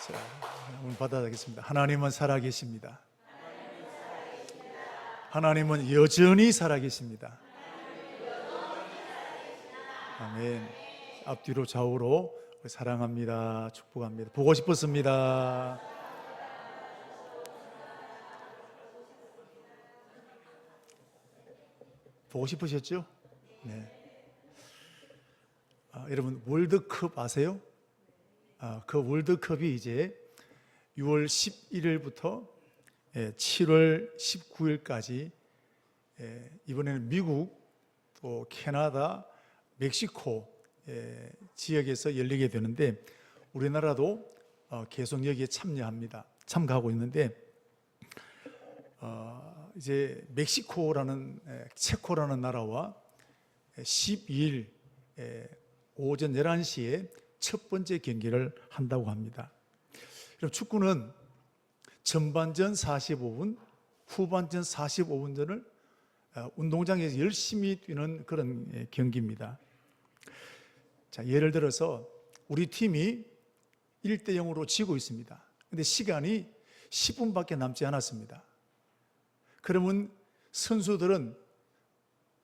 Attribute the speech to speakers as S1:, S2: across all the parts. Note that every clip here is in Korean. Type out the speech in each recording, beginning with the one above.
S1: 자, 오늘 받아야겠습니다. 하나님은 살아계십니다. 하나님은 여전히 살아계십니다. 아멘. 앞뒤로 좌우로 사랑합니다. 축복합니다. 보고 싶었습니다. 보고 싶으셨죠? 네. 여러분 월드컵 아세요? 그 월드컵이 이제 6월 11일부터 7월 19일까지 이번에는 미국, 또 캐나다, 멕시코 지역에서 열리게 되는데 우리나라도 계속 여기에 참가하고 있는데 이제 멕시코라는 체코라는 나라와 12일 오전 11시에 첫 번째 경기를 한다고 합니다. 그럼 축구는 전반전 45분, 후반전 45분 전을 운동장에서 열심히 뛰는 그런 경기입니다. 자, 예를 들어서 우리 팀이 1대 0으로 지고 있습니다. 근데 시간이 10분밖에 남지 않았습니다. 그러면 선수들은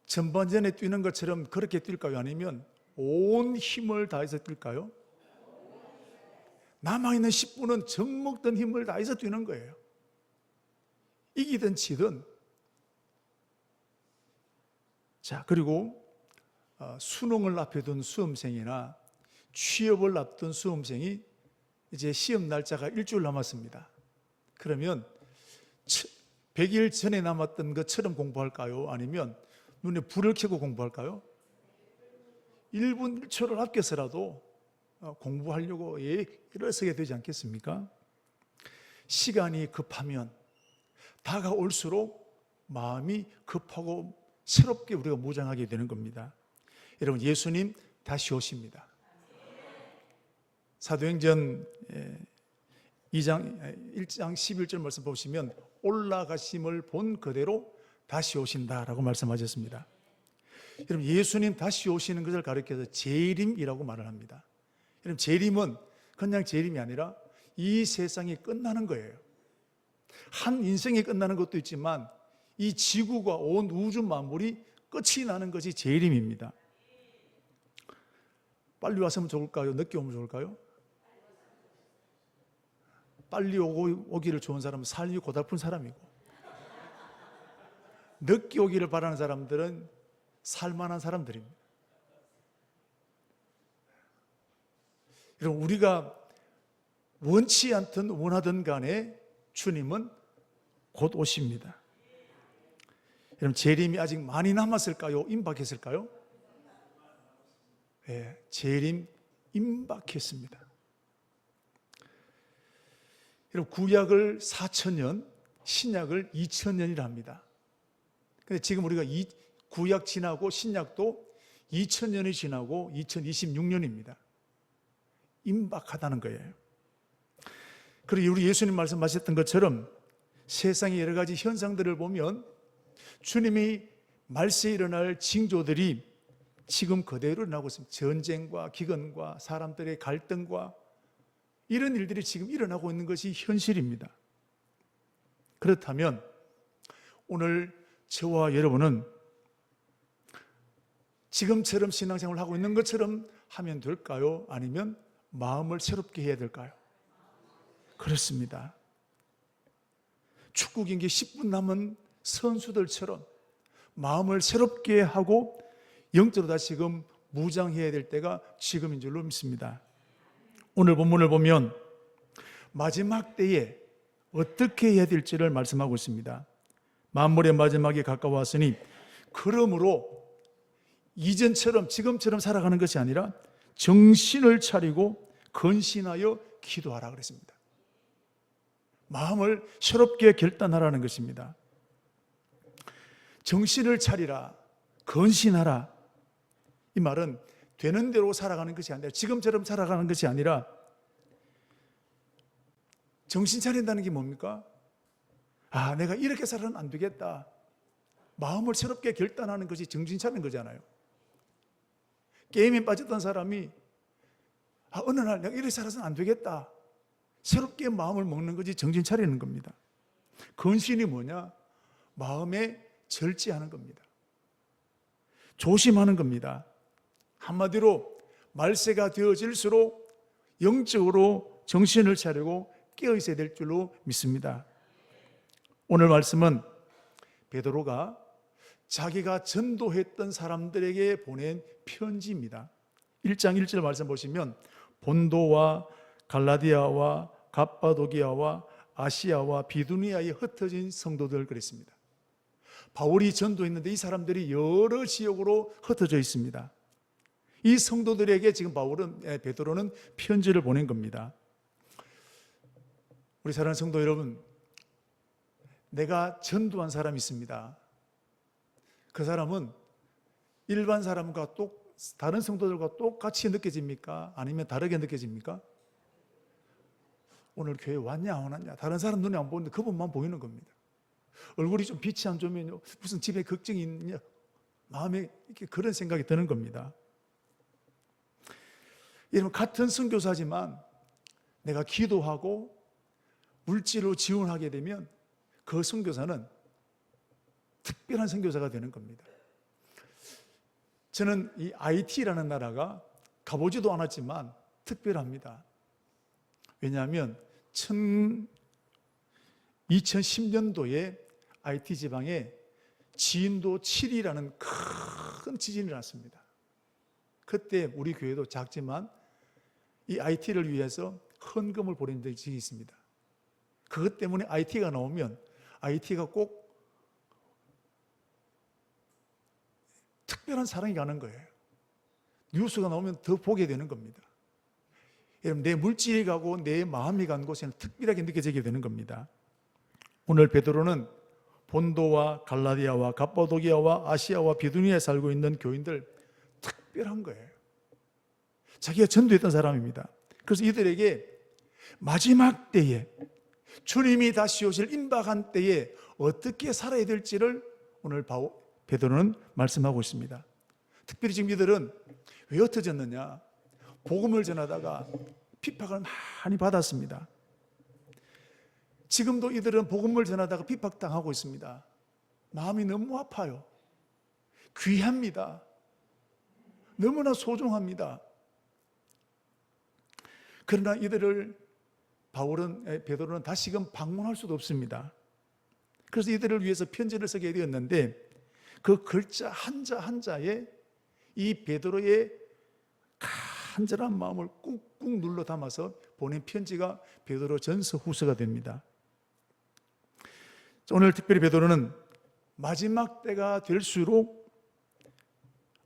S1: 전반전에 뛰는 것처럼 그렇게 뛸까요? 아니면 온 힘을 다해서 뛸까요? 남아있는 10분은 젖먹던 힘을 다해서 뛰는 거예요. 이기든 지든. 자, 그리고 수능을 앞에 둔 수험생이나 취업을 앞둔 수험생이 이제 시험 날짜가 일주일 남았습니다. 그러면 100일 전에 남았던 것처럼 공부할까요? 아니면 눈에 불을 켜고 공부할까요? 1분 1초를 아껴서라도 공부하려고 일어서게 되지 않겠습니까? 시간이 급하면 다가올수록 마음이 급하고 새롭게 우리가 무장하게 되는 겁니다. 여러분, 예수님 다시 오십니다. 사도행전 1장 11절 말씀 보시면 올라가심을 본 그대로 다시 오신다라고 말씀하셨습니다. 여러분, 예수님 다시 오시는 것을 가리켜서 재림이라고 말을 합니다. 여러분, 재림은 그냥 재림이 아니라 이 세상이 끝나는 거예요. 한 인생이 끝나는 것도 있지만 이 지구가 온 우주 만물이 끝이 나는 것이 재림입니다. 빨리 왔으면 좋을까요? 늦게 오면 좋을까요? 빨리 오기를 좋은 사람은 삶이 고달픈 사람이고, 늦게 오기를 바라는 사람들은 살만한 사람들입니다. 여러분, 우리가 원치 않든 원하든 간에 주님은 곧 오십니다. 여러분, 재림이 아직 많이 남았을까요? 임박했을까요? 네, 재림 임박했습니다. 여러분, 구약을 4,000년, 신약을 2,000년이라 합니다. 근데 지금 우리가 구약 지나고 신약도 2,000년이 지나고 2026년입니다. 임박하다는 거예요. 그리고 우리 예수님 말씀하셨던 것처럼 세상의 여러 가지 현상들을 보면 주님이 말세에 일어날 징조들이 지금 그대로 일어나고 있습니다. 전쟁과 기근과 사람들의 갈등과 이런 일들이 지금 일어나고 있는 것이 현실입니다. 그렇다면 오늘 저와 여러분은 지금처럼 신앙생활을 하고 있는 것처럼 하면 될까요? 아니면 마음을 새롭게 해야 될까요? 그렇습니다. 축구 경기 10분 남은 선수들처럼 마음을 새롭게 하고 영적으로 다시금 무장해야 될 때가 지금인 줄로 믿습니다. 오늘 본문을 보면 마지막 때에 어떻게 해야 될지를 말씀하고 있습니다. 만물의 마지막이 가까웠으니 그러므로 이전처럼 지금처럼 살아가는 것이 아니라 정신을 차리고 건신하여 기도하라 그랬습니다. 마음을 새롭게 결단하라는 것입니다. 정신을 차리라, 건신하라. 이 말은 되는 대로 살아가는 것이 아니라 지금처럼 살아가는 것이 아니라 정신 차린다는 게 뭡니까? 내가 이렇게 살아는 안 되겠다. 마음을 새롭게 결단하는 것이 정신 차리는 거잖아요. 게임에 빠졌던 사람이 어느 날 내가 이렇게 살아서는 안 되겠다. 새롭게 마음을 먹는 거지 정신 차리는 겁니다. 근신이 뭐냐? 마음에 절제하는 겁니다. 조심하는 겁니다. 한마디로 말세가 되어질수록 영적으로 정신을 차리고 깨어 있어야 될 줄로 믿습니다. 오늘 말씀은 베드로가 자기가 전도했던 사람들에게 보낸 편지입니다. 1장 1절 말씀 보시면 본도와 갈라디아와 갑바도기아와 아시아와 비두니아에 흩어진 성도들 그랬습니다. 바울이 전도했는데 이 사람들이 여러 지역으로 흩어져 있습니다. 이 성도들에게 지금 베드로는 편지를 보낸 겁니다. 우리 사랑하는 성도 여러분, 내가 전도한 사람이 있습니다. 그 사람은 일반 사람과 다른 성도들과 똑같이 느껴집니까? 아니면 다르게 느껴집니까? 오늘 교회 왔냐 안 왔냐 다른 사람 눈에 안 보이는데 그분만 보이는 겁니다. 얼굴이 좀 빛이 안 좋으면 무슨 집에 걱정이 있냐, 마음에 이렇게 그런 생각이 드는 겁니다. 여러분, 같은 선교사지만 내가 기도하고 물질로 지원하게 되면 그 선교사는 특별한 선교사가 되는 겁니다. 저는 이 IT라는 나라가 가보지도 않았지만 특별합니다. 왜냐하면 2010년도에 IT 지방에 진도 7이라는 큰 지진이 났습니다. 그때 우리 교회도 작지만 이 IT를 위해서 헌금을 보낸 적이 있습니다. 그것 때문에 IT가 나오면 IT가 꼭 특별한 사랑이 가는 거예요. 뉴스가 나오면 더 보게 되는 겁니다. 여러분, 내 물질이 가고 내 마음이 간 곳에는 특별하게 느껴지게 되는 겁니다. 오늘 베드로는 본도와 갈라디아와 갑바도기아와 아시아와 비두니아에 살고 있는 교인들 특별한 거예요. 자기가 전도했던 사람입니다. 그래서 이들에게 마지막 때에 주님이 다시 오실 임박한 때에 어떻게 살아야 될지를 오늘 베드로는 말씀하고 있습니다. 특별히 지금 이들은 왜 흩어졌느냐? 복음을 전하다가 핍박을 많이 받았습니다. 지금도 이들은 복음을 전하다가 핍박당하고 있습니다. 마음이 너무 아파요. 귀합니다. 너무나 소중합니다. 그러나 이들을 베드로는 다시금 방문할 수도 없습니다. 그래서 이들을 위해서 편지를 쓰게 되었는데 그 글자 한자 한자에 이 베드로의 간절한 마음을 꾹꾹 눌러 담아서 보낸 편지가 베드로 전서 후서가 됩니다. 오늘 특별히 베드로는 마지막 때가 될수록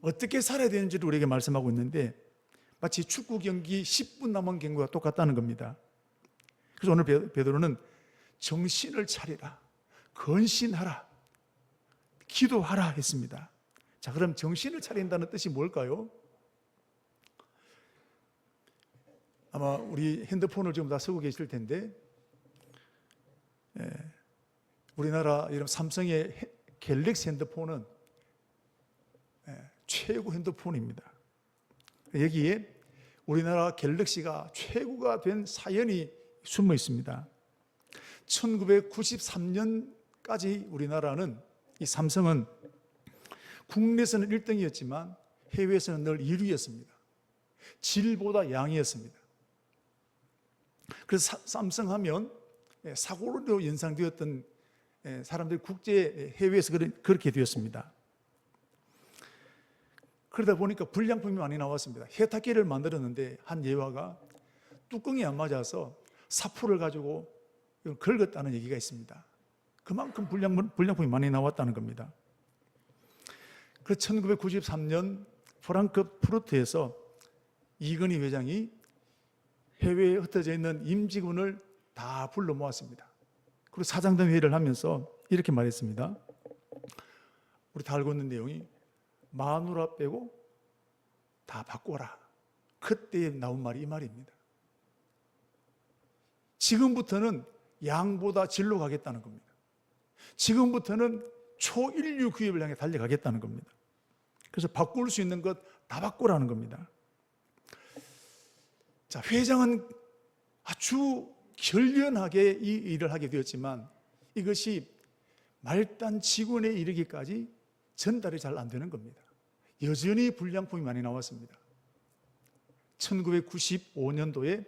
S1: 어떻게 살아야 되는지를 우리에게 말씀하고 있는데 마치 축구 경기 10분 남은 경기와 똑같다는 겁니다. 그래서 오늘 베드로는 정신을 차리라, 근신하라, 기도하라 했습니다. 자, 그럼 정신을 차린다는 뜻이 뭘까요? 아마 우리 핸드폰을 지금 다 쓰고 계실 텐데 우리나라 이런 삼성의 갤럭시 핸드폰은 최고 핸드폰입니다. 여기에 우리나라 갤럭시가 최고가 된 사연이 숨어 있습니다. 1993년까지 우리나라는 이 삼성은 국내에서는 1등이었지만 해외에서는 늘 1위였습니다. 질보다 양이었습니다. 그래서 삼성하면 사고로 연상되었던 사람들이 국제 해외에서 그렇게 되었습니다. 그러다 보니까 불량품이 많이 나왔습니다. 세탁기를 만들었는데 한 예화가 뚜껑이 안 맞아서 사포를 가지고 긁었다는 얘기가 있습니다. 그만큼 불량품이 많이 나왔다는 겁니다. 그래서 1993년 프랑크푸르트에서 이건희 회장이 해외에 흩어져 있는 임직원을 다 불러 모았습니다. 그리고 사장단 회의를 하면서 이렇게 말했습니다. 우리 다 알고 있는 내용이 마누라 빼고 다 바꿔라. 그때 나온 말이 이 말입니다. 지금부터는 양보다 질로 가겠다는 겁니다. 지금부터는 초인류 구입을 향해 달려가겠다는 겁니다. 그래서 바꿀 수 있는 것 다 바꾸라는 겁니다. 자, 회장은 아주 결연하게 이 일을 하게 되었지만 이것이 말단 직원에 이르기까지 전달이 잘 안 되는 겁니다. 여전히 불량품이 많이 나왔습니다. 1995년도에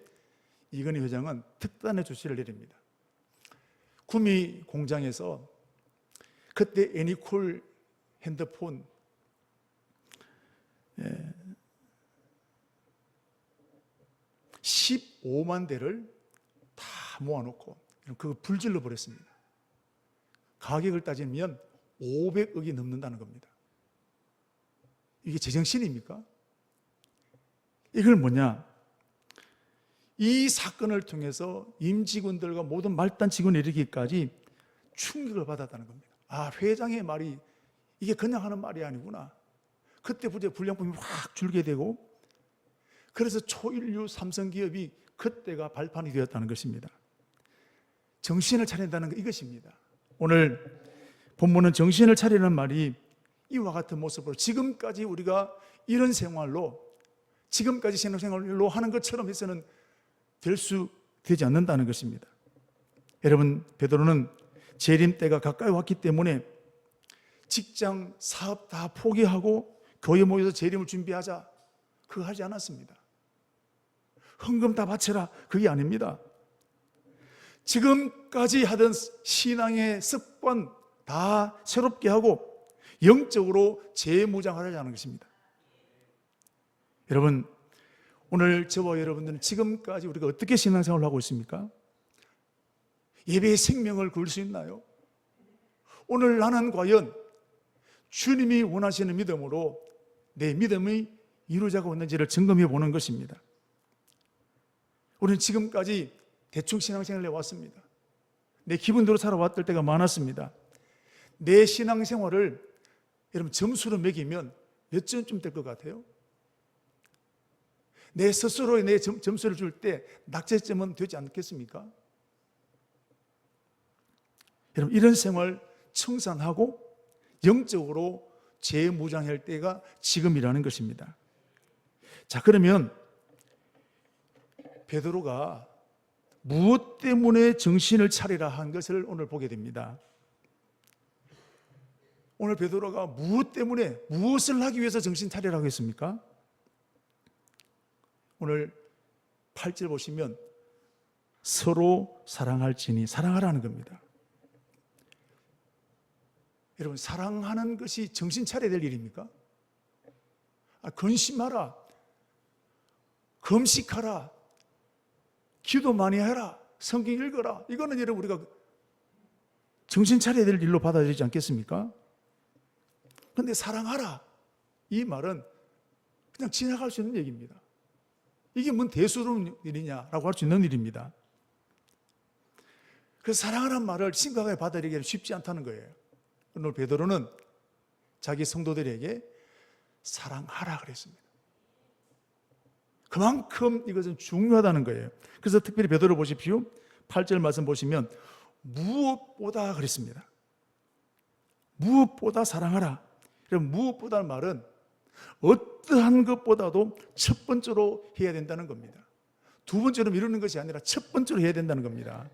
S1: 이건희 회장은 특단의 조치를 내립니다. 구미 공장에서 그때 애니콜 핸드폰 15만 대를 다 모아놓고 그거 불질러 버렸습니다. 가격을 따지면 500억이 넘는다는 겁니다. 이게 제정신입니까? 이걸 뭐냐? 이 사건을 통해서 임직원들과 모든 말단 직원에 이르기까지 충격을 받았다는 겁니다. 아, 회장의 말이 이게 그냥 하는 말이 아니구나. 그때부터 불량품이 확 줄게 되고, 그래서 초일류 삼성기업이 그때가 발판이 되었다는 것입니다. 정신을 차린다는 것, 이것입니다. 오늘 본문은 정신을 차리는 말이 이와 같은 모습으로 지금까지 우리가 이런 생활로, 지금까지 신앙생활로 하는 것처럼 해서는 되지 않는다는 것입니다. 여러분, 베드로는 재림 때가 가까이 왔기 때문에 직장, 사업 다 포기하고 교회 모여서 재림을 준비하자, 그거 하지 않았습니다. 헌금 다 바쳐라, 그게 아닙니다. 지금까지 하던 신앙의 습관 다 새롭게 하고 영적으로 재무장하려는 것입니다. 여러분, 오늘 저와 여러분들은 지금까지 우리가 어떻게 신앙생활을 하고 있습니까? 예배의 생명을 걸 수 있나요? 오늘 나는 과연 주님이 원하시는 믿음으로 내 믿음이 이루어지고 있는지를 점검해 보는 것입니다. 우리는 지금까지 대충 신앙생활을 해왔습니다. 내 기분대로 살아왔을 때가 많았습니다. 내 신앙생활을 여러분 점수로 매기면 몇 점쯤 될 것 같아요? 내 스스로에 내 점수를 줄 때 낙제점은 되지 않겠습니까? 여러분, 이런 생활 청산하고 영적으로 재무장할 때가 지금이라는 것입니다. 자, 그러면 베드로가 무엇 때문에 정신을 차리라 한 것을 오늘 보게 됩니다. 오늘 베드로가 무엇 때문에, 무엇을 하기 위해서 정신 차리라고 했습니까? 오늘 8절 보시면 서로 사랑할지니, 사랑하라는 겁니다. 여러분, 사랑하는 것이 정신 차려야 될 일입니까? 근심하라, 금식하라, 기도 많이 해라, 성경 읽어라, 이거는 여러분 우리가 정신 차려야 될 일로 받아들이지 않겠습니까? 그런데 사랑하라, 이 말은 그냥 지나갈 수 있는 얘기입니다. 이게 뭔 대수로운 일이냐라고 할 수 있는 일입니다. 그래서 사랑하라는 말을 심각하게 받아들이기는 쉽지 않다는 거예요. 오늘 베드로는 자기 성도들에게 사랑하라 그랬습니다. 그만큼 이것은 중요하다는 거예요. 그래서 특별히 베드로 보십시오. 8절 말씀 보시면 무엇보다 그랬습니다. 무엇보다 사랑하라. 그럼 무엇보다는 말은 어떠한 것보다도 첫 번째로 해야 된다는 겁니다. 두 번째로 미루는 것이 아니라 첫 번째로 해야 된다는 겁니다.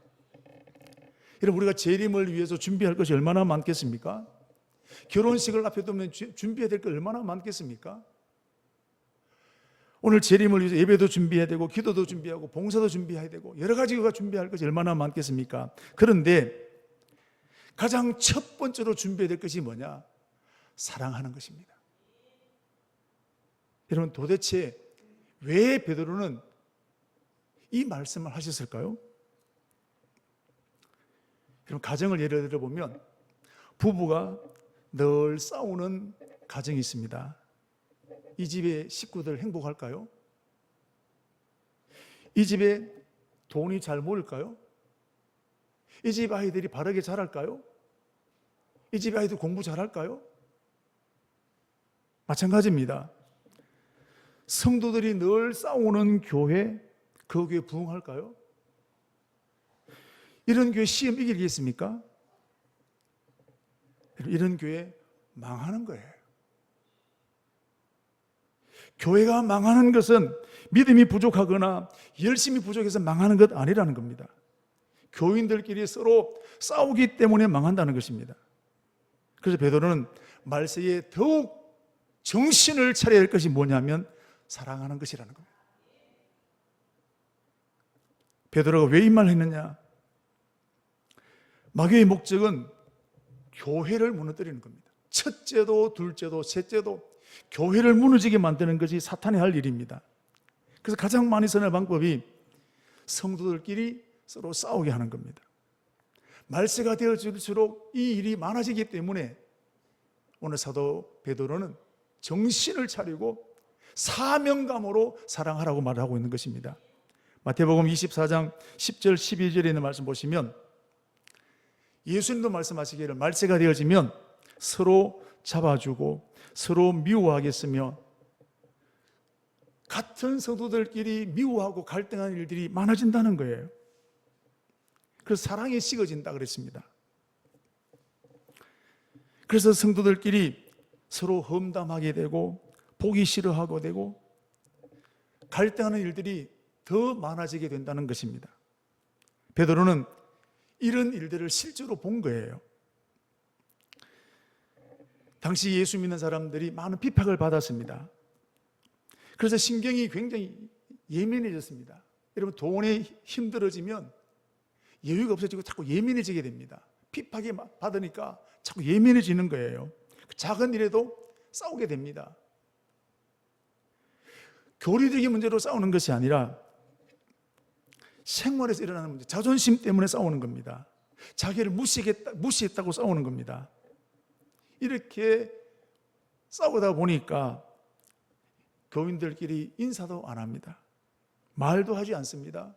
S1: 여러분, 우리가 재림을 위해서 준비할 것이 얼마나 많겠습니까? 결혼식을 앞에 두면 준비해야 될 게 얼마나 많겠습니까? 오늘 재림을 위해서 예배도 준비해야 되고 기도도 준비하고 봉사도 준비해야 되고 여러 가지가 준비할 것이 얼마나 많겠습니까? 그런데 가장 첫 번째로 준비해야 될 것이 뭐냐? 사랑하는 것입니다. 여러분, 도대체 왜 베드로는 이 말씀을 하셨을까요? 여러분, 가정을 예를 들어보면 부부가 늘 싸우는 가정이 있습니다. 이 집의 식구들 행복할까요? 이 집에 돈이 잘 모일까요? 이 집 아이들이 바르게 자랄까요? 이 집 아이들 공부 잘할까요? 마찬가지입니다. 성도들이 늘 싸우는 교회, 그 교회 부흥할까요? 이런 교회 시험 이기겠습니까? 이런 교회 망하는 거예요. 교회가 망하는 것은 믿음이 부족하거나 열심히 부족해서 망하는 것 아니라는 겁니다. 교인들끼리 서로 싸우기 때문에 망한다는 것입니다. 그래서 베드로는 말세에 더욱 정신을 차려야 할 것이 뭐냐면 사랑하는 것이라는 겁니다. 베드로가 왜 이 말을 했느냐? 마귀의 목적은 교회를 무너뜨리는 겁니다. 첫째도 둘째도 셋째도 교회를 무너지게 만드는 것이 사탄이 할 일입니다. 그래서 가장 많이 쓰는 방법이 성도들끼리 서로 싸우게 하는 겁니다. 말세가 되어질수록 이 일이 많아지기 때문에 오늘 사도 베드로는 정신을 차리고 사명감으로 사랑하라고 말하고 있는 것입니다. 마태복음 24장 10절 12절에 있는 말씀 보시면 예수님도 말씀하시기를 말세가 되어지면 서로 잡아주고 서로 미워하겠으며 같은 성도들끼리 미워하고 갈등하는 일들이 많아진다는 거예요. 그래서 사랑이 식어진다 그랬습니다. 그래서 성도들끼리 서로 험담하게 되고 보기 싫어하고 되고 갈등하는 일들이 더 많아지게 된다는 것입니다. 베드로는 이런 일들을 실제로 본 거예요. 당시 예수 믿는 사람들이 많은 비판을 받았습니다. 그래서 신경이 굉장히 예민해졌습니다. 여러분, 돈에 힘들어지면 여유가 없어지고 자꾸 예민해지게 됩니다. 비판이 받으니까 자꾸 예민해지는 거예요. 작은 일에도 싸우게 됩니다. 교리적인 문제로 싸우는 것이 아니라 생활에서 일어나는 문제, 자존심 때문에 싸우는 겁니다. 자기를 무시했다고 싸우는 겁니다. 이렇게 싸우다 보니까 교인들끼리 인사도 안 합니다. 말도 하지 않습니다.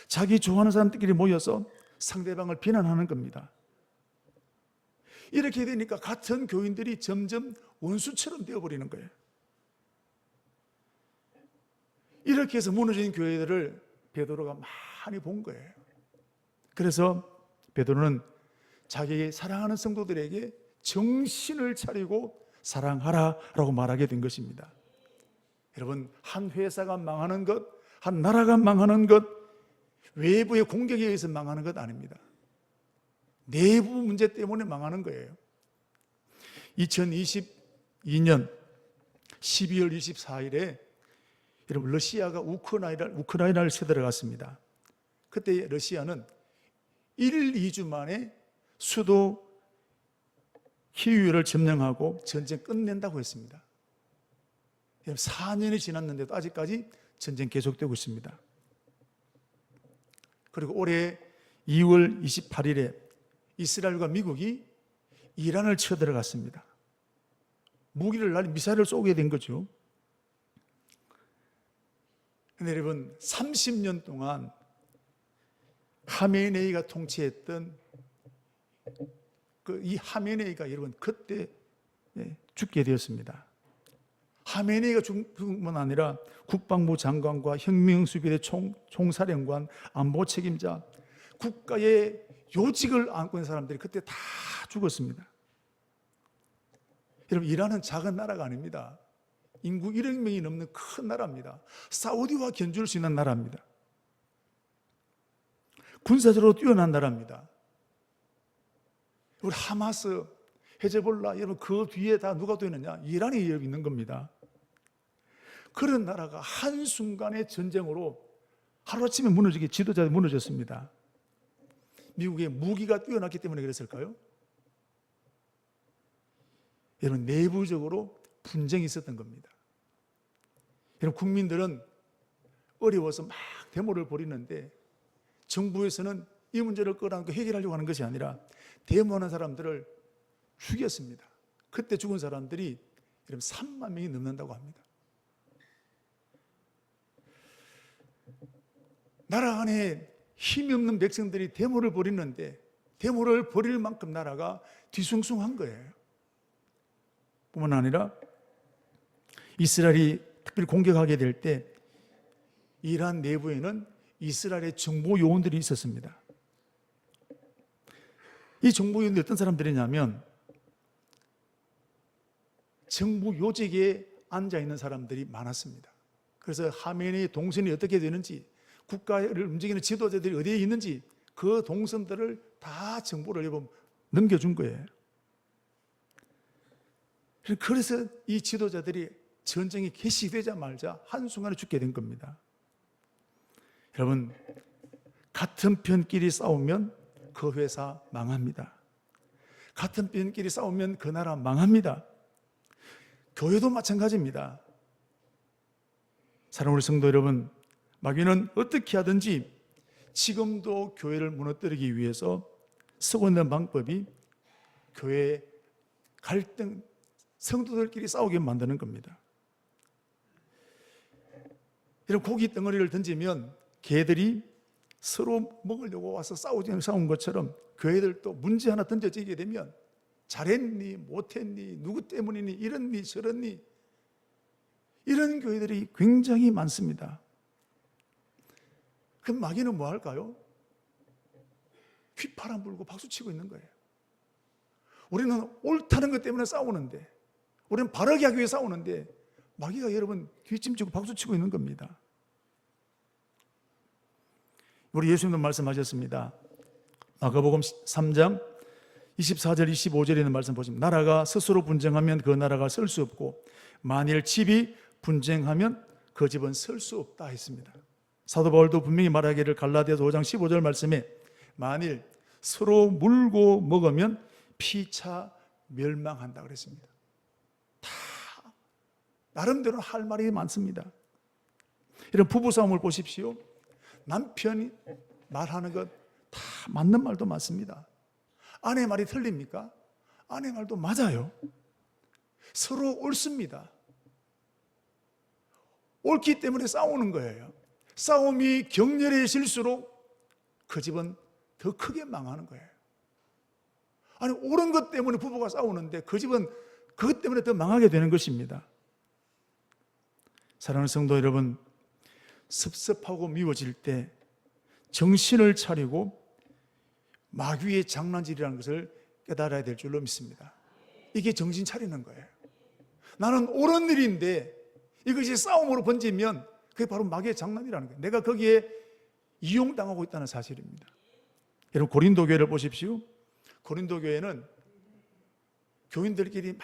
S1: 자기 좋아하는 사람들끼리 모여서 상대방을 비난하는 겁니다. 이렇게 되니까 같은 교인들이 점점 원수처럼 되어버리는 거예요. 이렇게 해서 무너진 교회들을 베드로가 많이 본 거예요. 그래서 베드로는 자기 사랑하는 성도들에게 정신을 차리고 사랑하라라고 말하게 된 것입니다. 여러분, 한 회사가 망하는 것, 한 나라가 망하는 것, 외부의 공격에 의해서 망하는 것 아닙니다. 내부 문제 때문에 망하는 거예요. 2022년 12월 24일에 여러분, 러시아가 우크라이나를 쳐들어갔습니다. 그때 러시아는 2주 만에 수도 키이우를 점령하고 전쟁 끝낸다고 했습니다. 4년이 지났는데도 아직까지 전쟁 계속되고 있습니다. 그리고 올해 2월 28일에 이스라엘과 미국이 이란을 쳐들어갔습니다. 무기를 날린 미사일을 쏘게 된 거죠. 그런데 여러분, 30년 동안 하메네이가 통치했던 이 하메네이가 여러분 그때 죽게 되었습니다. 하메네이가 죽은 뿐만 아니라 국방부 장관과 혁명수비대 총사령관, 안보 책임자, 국가의 요직을 안고 있는 사람들이 그때 다 죽었습니다. 여러분, 이란은 작은 나라가 아닙니다. 인구 1억 명이 넘는 큰 나라입니다. 사우디와 견줄 수 있는 나라입니다. 군사적으로 뛰어난 나라입니다. 우리 하마스, 헤즈볼라, 여러분 그 뒤에 다 누가 또 있느냐? 이란이 있는 겁니다. 그런 나라가 한순간의 전쟁으로 하루아침에 무너지게 지도자들이 무너졌습니다. 미국의 무기가 뛰어났기 때문에 그랬을까요? 여러분, 내부적으로 분쟁이 있었던 겁니다. 여러분, 국민들은 어려워서 막 데모를 벌이는데 정부에서는 이 문제를 끌어안고 해결하려고 하는 것이 아니라 데모하는 사람들을 죽였습니다. 그때 죽은 사람들이 여러분 3만 명이 넘는다고 합니다. 나라 안에 힘이 없는 백성들이 데모를 벌이는데 데모를 벌일 만큼 나라가 뒤숭숭한 거예요. 뿐만 아니라 이스라엘이 특별히 공격하게 될 때 이란 내부에는 이스라엘의 정보 요원들이 있었습니다. 이 정보 요원들이 어떤 사람들이냐면 정부 요직에 앉아있는 사람들이 많았습니다. 그래서 하메네이 동선이 어떻게 되는지, 국가를 움직이는 지도자들이 어디에 있는지 그 동선들을 다 정보를 여러분 넘겨준 거예요. 그래서 이 지도자들이 전쟁이 개시되자마자 한순간에 죽게 된 겁니다. 여러분, 같은 편끼리 싸우면 그 회사 망합니다. 같은 편끼리 싸우면 그 나라 망합니다. 교회도 마찬가지입니다. 사랑하는 우리 성도 여러분, 마귀는 어떻게 하든지 지금도 교회를 무너뜨리기 위해서 쓰고 있는 방법이 교회 갈등, 성도들끼리 싸우게 만드는 겁니다. 이런 고기 덩어리를 던지면 개들이 서로 먹으려고 와서 싸운 것처럼 교회들도 문제 하나 던져지게 되면 잘했니 못했니 누구 때문이니 이랬니 저랬니 이런 교회들이 굉장히 많습니다. 그럼 마귀는 뭐 할까요? 휘파람 불고 박수치고 있는 거예요. 우리는 옳다는 것 때문에 싸우는데, 우리는 바르게 하기 위해 싸우는데 마귀가 여러분 뒷짐지고 박수치고 있는 겁니다. 우리 예수님도 말씀하셨습니다. 마가복음 3장 24절 25절에 있는 말씀 보시면, 나라가 스스로 분쟁하면 그 나라가 설 수 없고 만일 집이 분쟁하면 그 집은 설 수 없다 했습니다. 사도 바울도 분명히 말하기를 갈라디아서 5장 15절 말씀에 만일 서로 물고 먹으면 피차 멸망한다 그랬습니다. 다 나름대로 할 말이 많습니다. 이런 부부싸움을 보십시오. 남편이 말하는 것 다 맞는 말도 맞습니다. 아내 말이 틀립니까? 아내 말도 맞아요. 서로 옳습니다. 옳기 때문에 싸우는 거예요. 싸움이 격렬해질수록 그 집은 더 크게 망하는 거예요. 아니, 옳은 것 때문에 부부가 싸우는데 그 집은 그것 때문에 더 망하게 되는 것입니다. 사랑하는 성도 여러분, 섭섭하고 미워질 때 정신을 차리고 마귀의 장난질이라는 것을 깨달아야 될 줄로 믿습니다. 이게 정신 차리는 거예요. 나는 옳은 일인데 이것이 싸움으로 번지면 그게 바로 마귀의 장난이라는 거예요. 내가 거기에 이용당하고 있다는 사실입니다. 여러분, 고린도 교회를 보십시오. 고린도 교회는 교인들끼리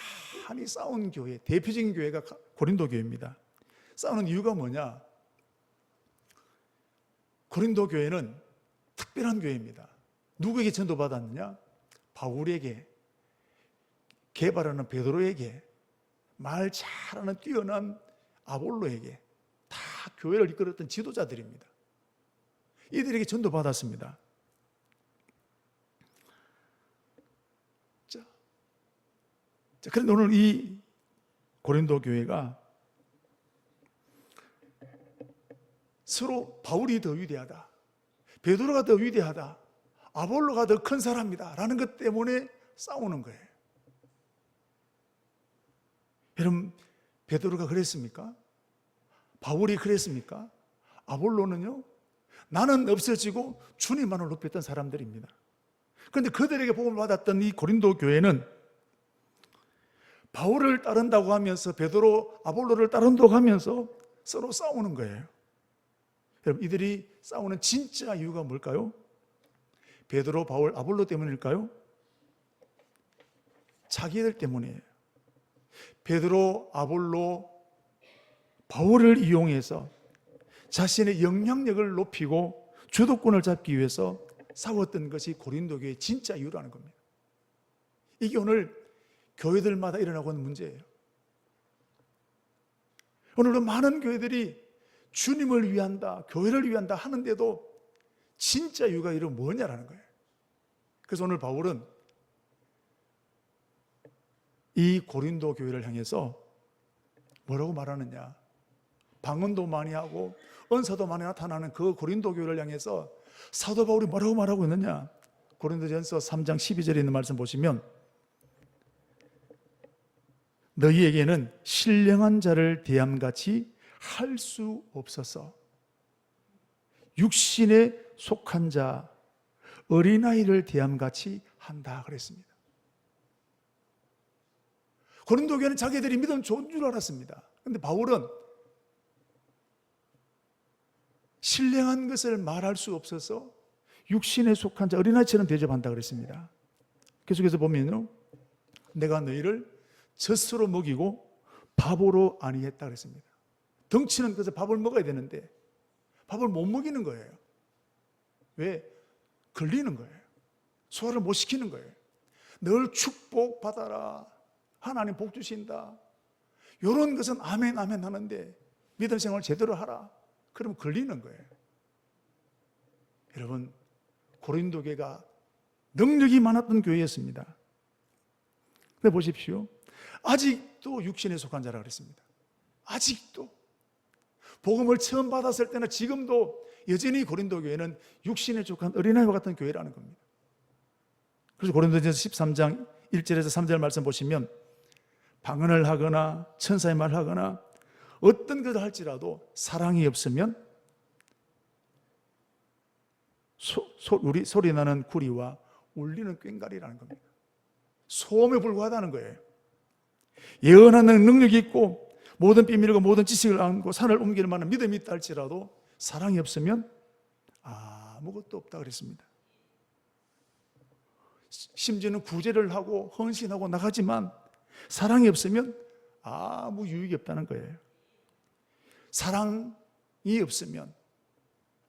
S1: 많이 싸운 교회, 대표적인 교회가 고린도 교회입니다. 싸우는 이유가 뭐냐? 고린도 교회는 특별한 교회입니다. 누구에게 전도받았느냐? 바울에게, 개발하는 베드로에게, 말 잘하는 뛰어난 아볼로에게, 다 교회를 이끌었던 지도자들입니다. 이들에게 전도받았습니다. 자, 그런데 오늘 이 고린도 교회가 서로 바울이 더 위대하다, 베드로가 더 위대하다, 아볼로가 더 큰 사람이다 라는 것 때문에 싸우는 거예요. 여러분, 베드로가 그랬습니까? 바울이 그랬습니까? 아볼로는요, 나는 없어지고 주님만을 높였던 사람들입니다. 그런데 그들에게 복음을 받았던 이 고린도 교회는 바울을 따른다고 하면서 베드로, 아볼로를 따른다고 하면서 서로 싸우는 거예요. 여러분, 이들이 싸우는 진짜 이유가 뭘까요? 베드로, 바울, 아볼로 때문일까요? 자기들 때문이에요. 베드로, 아볼로, 바울을 이용해서 자신의 영향력을 높이고 주도권을 잡기 위해서 싸웠던 것이 고린도 교회의 진짜 이유라는 겁니다. 이게 오늘 교회들마다 일어나고 있는 문제예요. 오늘도 많은 교회들이 주님을 위한다, 교회를 위한다 하는데도 진짜 이유가 이런 뭐냐라는 거예요. 그래서 오늘 바울은 이 고린도 교회를 향해서 뭐라고 말하느냐? 방언도 많이 하고 은사도 많이 나타나는 그 고린도 교회를 향해서 사도 바울이 뭐라고 말하고 있느냐? 고린도전서 3장 12절에 있는 말씀 보시면, 너희에게는 신령한 자를 대함같이 할 수 없어서 육신에 속한 자 어린아이를 대함같이 한다 그랬습니다. 고린도 교회는 자기들이 믿음 좋은 줄 알았습니다. 그런데 바울은 신령한 것을 말할 수 없어서 육신에 속한 자 어린아이처럼 대접한다 그랬습니다. 계속해서 보면요, 내가 너희를 젖으로 먹이고 밥으로 아니했다 그랬습니다. 덩치는 그래서 밥을 먹어야 되는데 밥을 못 먹이는 거예요. 왜? 걸리는 거예요. 소화를 못 시키는 거예요. 늘 축복받아라, 하나님 복 주신다, 이런 것은 아멘 아멘 하는데 믿음 생활을 제대로 하라, 그러면 걸리는 거예요. 여러분, 고린도 교회가 능력이 많았던 교회였습니다. 근데 보십시오, 아직도 육신에 속한 자라 그랬습니다. 아직도 복음을 처음 받았을 때나 지금도 여전히 고린도 교회는 육신에 속한 어린아이와 같은 교회라는 겁니다. 그래서 고린도전서 13장 1절에서 3절 말씀 보시면 방언을 하거나 천사의 말을 하거나 어떤 것을 할지라도 사랑이 없으면 소리 나는 구리와 울리는 꽹과리라는 겁니다. 소음에 불과하다는 거예요. 예언하는 능력이 있고 모든 비밀과 모든 지식을 알고 산을 옮길 만한 믿음이 있다 할지라도 사랑이 없으면 아무것도 없다 그랬습니다. 심지어는 구제를 하고 헌신하고 나가지만 사랑이 없으면 아무 유익이 없다는 거예요. 사랑이 없으면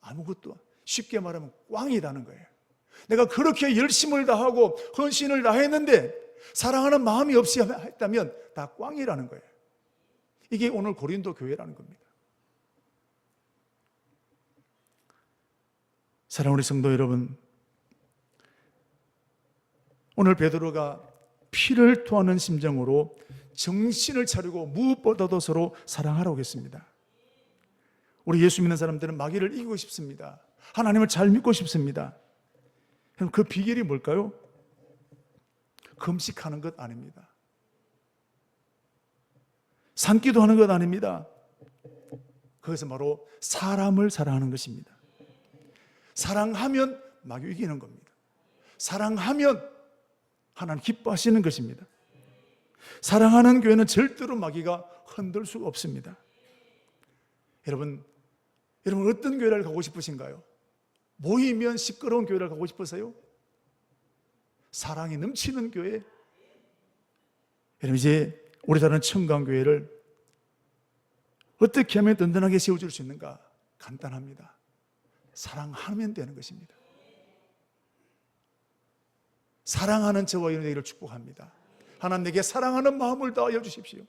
S1: 아무것도, 쉽게 말하면 꽝이라는 거예요. 내가 그렇게 열심을 다하고 헌신을 다했는데 사랑하는 마음이 없이 했다면 다 꽝이라는 거예요. 이게 오늘 고린도 교회라는 겁니다. 사랑하는 우리 성도 여러분, 오늘 베드로가 피를 토하는 심정으로 정신을 차리고 무엇보다도 서로 사랑하라고 했습니다. 우리 예수 믿는 사람들은 마귀를 이기고 싶습니다. 하나님을 잘 믿고 싶습니다. 그럼 그 비결이 뭘까요? 금식하는 것 아닙니다. 산기도 하는 것 아닙니다. 그것은 바로 사람을 사랑하는 것입니다. 사랑하면 마귀 이기는 겁니다. 사랑하면 하나님 기뻐하시는 것입니다. 사랑하는 교회는 절대로 마귀가 흔들 수가 없습니다. 여러분 어떤 교회를 가고 싶으신가요? 모이면 시끄러운 교회를 가고 싶으세요? 사랑이 넘치는 교회? 여러분, 이제 우리나라는 청강교회를 어떻게 하면 든든하게 세워줄 수 있는가? 간단합니다. 사랑하면 되는 것입니다. 사랑하는 저와 여러분에게 축복합니다. 하나님, 내게 사랑하는 마음을 다하여 주십시오.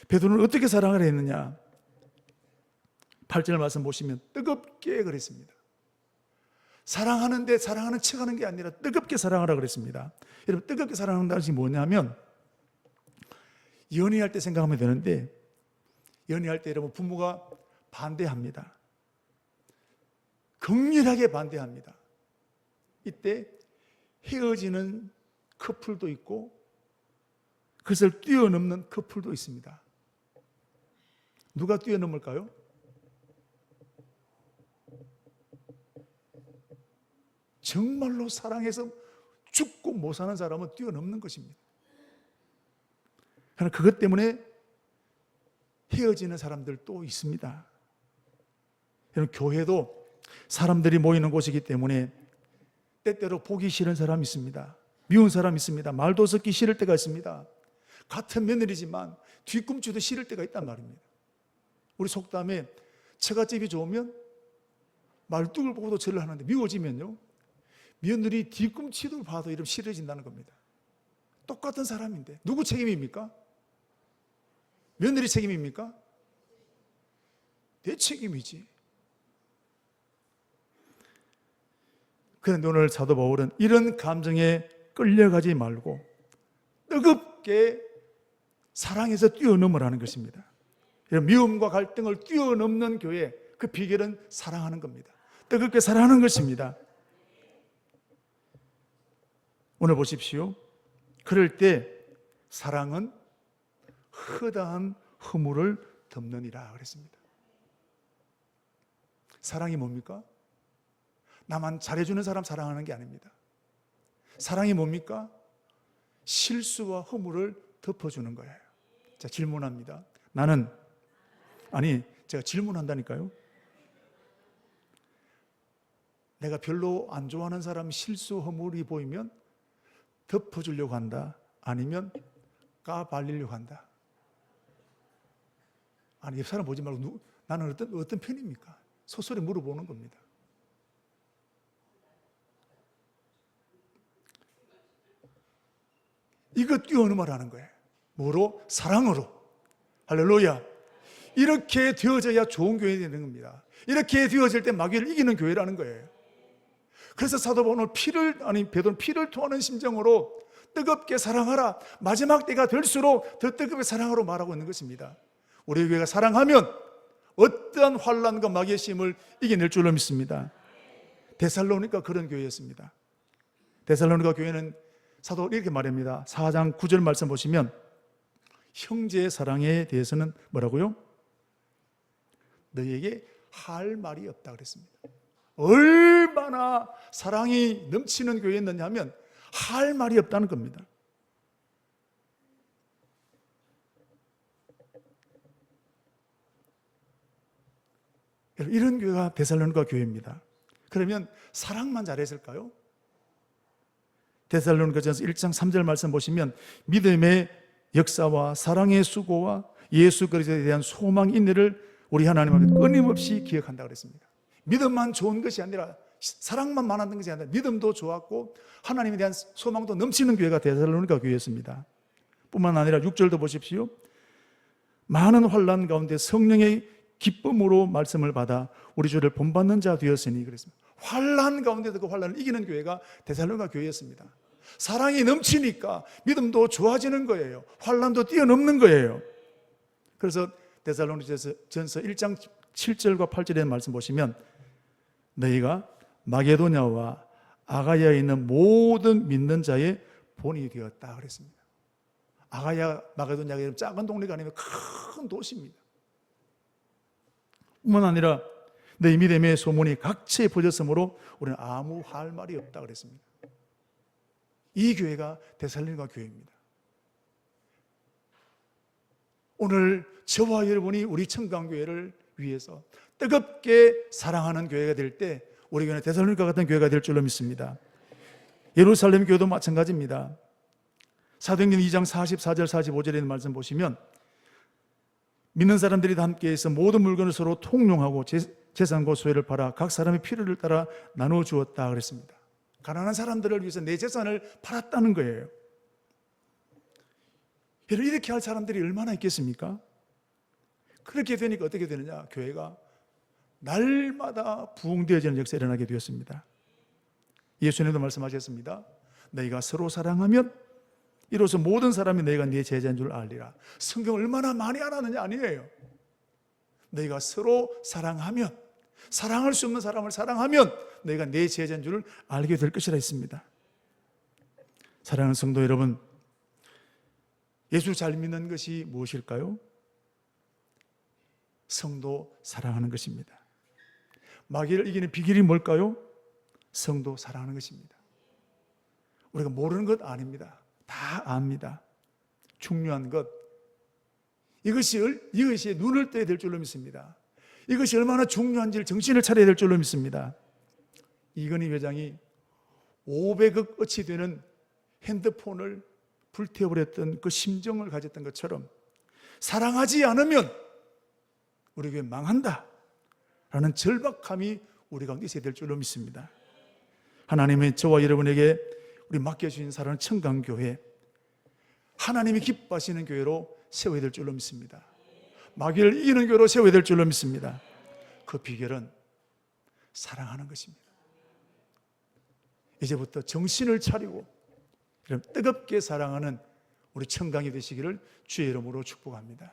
S1: 베드로는 어떻게 사랑을 했느냐? 8절 말씀 보시면 뜨겁게 그랬습니다. 사랑하는데 사랑하는 척하는 게 아니라 뜨겁게 사랑하라 그랬습니다. 여러분, 뜨겁게 사랑한다는 것이 뭐냐면, 연애할 때 생각하면 되는데, 연애할 때 여러분 부모가 반대합니다. 극렬하게 반대합니다. 이때 헤어지는 커플도 있고 그것을 뛰어넘는 커플도 있습니다. 누가 뛰어넘을까요? 정말로 사랑해서 죽고 못 사는 사람은 뛰어넘는 것입니다. 그러나 그것 때문에 헤어지는 사람들도 있습니다. 여러분, 교회도 사람들이 모이는 곳이기 때문에 때때로 보기 싫은 사람이 있습니다. 미운 사람이 있습니다. 말도 섞기 싫을 때가 있습니다. 같은 며느리지만 뒤꿈치도 싫을 때가 있단 말입니다. 우리 속담에 처갓집이 좋으면 말뚝을 보고도 절을 하는데 미워지면요, 며느리 뒤꿈치도 봐도 이러면 싫어진다는 겁니다. 똑같은 사람인데 누구 책임입니까? 며느리 책임입니까? 내 책임이지. 그런데 오늘 사도 바울은 이런 감정에 끌려가지 말고 뜨겁게 사랑해서 뛰어넘으라는 것입니다. 이런 미움과 갈등을 뛰어넘는 교회, 그 비결은 사랑하는 겁니다. 뜨겁게 사랑하는 것입니다. 오늘 보십시오. 그럴 때 사랑은 허다한 허물을 덮느니라 그랬습니다. 사랑이 뭡니까? 나만 잘해주는 사람 사랑하는 게 아닙니다. 사랑이 뭡니까? 실수와 허물을 덮어주는 거예요. 자, 질문합니다. 제가 질문한다니까요. 내가 별로 안 좋아하는 사람 실수 허물이 보이면 덮어주려고 한다, 아니면 까발리려고 한다. 아니, 옆 사람 보지 말고 나는 어떤 편입니까? 소설에 물어보는 겁니다. 이거 뛰어넘어라는 거예요. 뭐로? 사랑으로. 할렐루야. 이렇게 되어져야 좋은 교회 되는 겁니다. 이렇게 되어질 때 마귀를 이기는 교회라는 거예요. 그래서 사도 바울은 베드로는 피를 토하는 심정으로 뜨겁게 사랑하라. 마지막 때가 될수록 더 뜨겁게 사랑하라고 말하고 있는 것입니다. 우리 교회가 사랑하면 어떠한 환난과 마귀의 심을 이겨낼 줄로 믿습니다. 데살로니가 그런 교회였습니다. 데살로니가 교회는 사도 이렇게 말합니다. 4장 9절 말씀 보시면 형제의 사랑에 대해서는 뭐라고요? 너희에게 할 말이 없다 그랬습니다. 얼마나 사랑이 넘치는 교회였느냐 하면 할 말이 없다는 겁니다. 이런 교회가 데살로니가 교회입니다. 그러면 사랑만 잘했을까요? 데살로니가전서 1장 3절 말씀 보시면 믿음의 역사와 사랑의 수고와 예수 그리스도에 대한 소망 인내를 우리 하나님 앞에 끊임없이 기억한다 그랬습니다. 믿음만 좋은 것이 아니라 사랑만 많았던 것이 아니라 믿음도 좋았고 하나님에 대한 소망도 넘치는 교회가 데살로니가 교회였습니다. 뿐만 아니라 6절도 보십시오. 많은 환난 가운데 성령의 기쁨으로 말씀을 받아 우리 주를 본받는 자 되었으니 그랬습니다. 환난 가운데도 그 환난을 이기는 교회가 데살로니가 교회였습니다. 사랑이 넘치니까 믿음도 좋아지는 거예요. 환난도 뛰어넘는 거예요. 그래서 데살로니가전서 1장 7절과 8절의 말씀 보시면 너희가 마게도냐와 아가야에 있는 모든 믿는 자의 본이 되었다 그랬습니다. 아가야, 마게도냐가 작은 동네가 아니면 큰 도시입니다. 뿐만 아니라 너희 믿음의 소문이 각처에 퍼졌으므로 우리는 아무 할 말이 없다 그랬습니다. 이 교회가 데살로니가 교회입니다. 오늘 저와 여러분이 우리 청강교회를 위해서 뜨겁게 사랑하는 교회가 될 때 우리 교회는 데살로니가 같은 교회가 될 줄로 믿습니다. 예루살렘 교회도 마찬가지입니다. 사도행전 2장 44절 45절에 있는 말씀 보시면 믿는 사람들이 다 함께해서 모든 물건을 서로 통용하고 재산과 소유를 팔아 각 사람의 필요를 따라 나누어 주었다 그랬습니다. 가난한 사람들을 위해서 내 재산을 팔았다는 거예요. 여러분, 이렇게 할 사람들이 얼마나 있겠습니까? 그렇게 되니까 어떻게 되느냐? 교회가 날마다 부흥되어지는 역사가 일어나게 되었습니다. 예수님도 말씀하셨습니다. 너희가 서로 사랑하면 이로써 모든 사람이 너희가 네 제자인 줄 알리라. 성경 얼마나 많이 알았느냐 아니에요. 너희가 서로 사랑하면, 사랑할 수 없는 사람을 사랑하면 너희가 네 제자인 줄 알게 될 것이라 했습니다. 사랑하는 성도 여러분, 예수 잘 믿는 것이 무엇일까요? 성도 사랑하는 것입니다. 마귀를 이기는 비결이 뭘까요? 성도 사랑하는 것입니다. 우리가 모르는 것 아닙니다. 다 압니다. 중요한 것, 이것이 눈을 떠야 될 줄로 믿습니다. 이것이 얼마나 중요한지를 정신을 차려야 될 줄로 믿습니다. 이건희 회장이 500억 어치 되는 핸드폰을 불태워버렸던 그 심정을 가졌던 것처럼 사랑하지 않으면 우리 교회 망한다 라는 절박함이 우리 가운데 있어야 될 줄로 믿습니다. 하나님의 저와 여러분에게 우리 맡겨주신 사랑하는 청강교회, 하나님이 기뻐하시는 교회로 세워야 될 줄로 믿습니다. 마귀를 이기는 교회로 세워야 될 줄로 믿습니다. 그 비결은 사랑하는 것입니다. 이제부터 정신을 차리고 뜨겁게 사랑하는 우리 청강이 되시기를 주의 이름으로 축복합니다.